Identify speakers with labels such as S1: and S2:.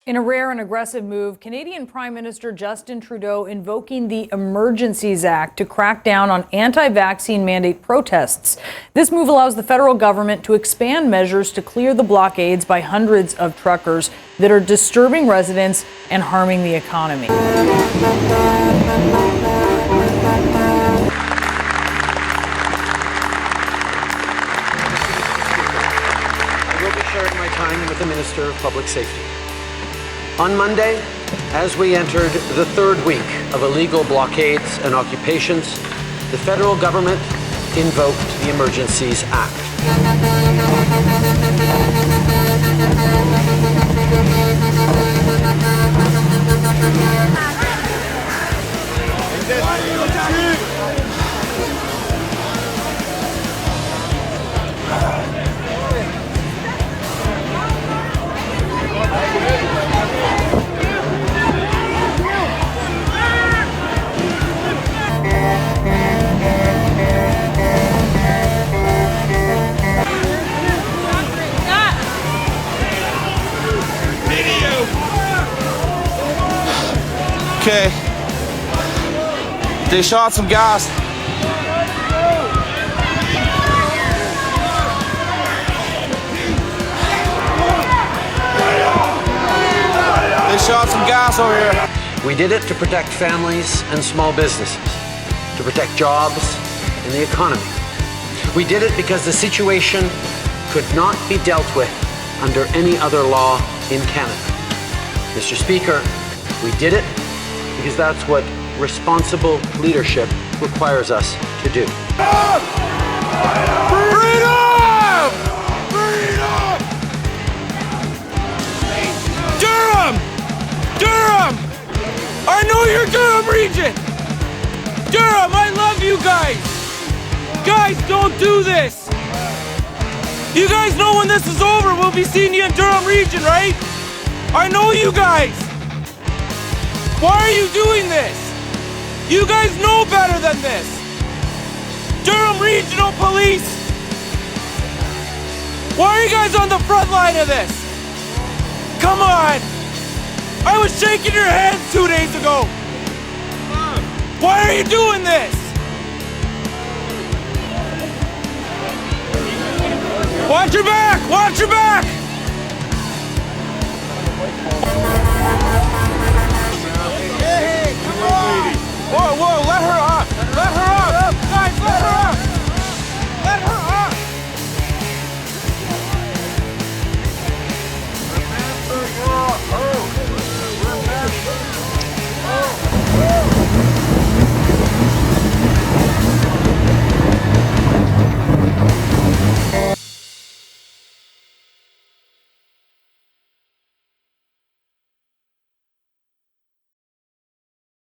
S1: In a rare and aggressive move, Canadian Prime Minister Justin Trudeau invoking the Emergencies Act to crack down on anti-vaccine mandate protests. This move allows the federal government to expand measures to clear the blockades by hundreds of truckers that are disturbing residents and harming the economy.
S2: I will be sharing my time with the Minister of Public Safety. On Monday, as we entered the third week of illegal blockades and occupations, the federal government invoked the Emergencies Act.
S3: Okay. They shot some gas. They shot some gas over here.
S2: We did it to protect families and small businesses, to protect jobs and the economy. We did it because the situation could not be dealt with under any other law in Canada. Mr. Speaker, we did it because that's what responsible leadership requires us to do.
S3: Freedom! Freedom! Durham! Durham! I know you're Durham region! Durham, I love you guys! Guys, don't do this! You guys know when this is over, we'll be seeing you in Durham region, right? I know you guys! Why are you doing this? You guys know better than this! Durham Regional Police! Why are you guys on the front line of this? Come on! I was shaking your hands 2 days ago! Why are you doing this? Watch your back! Watch your back!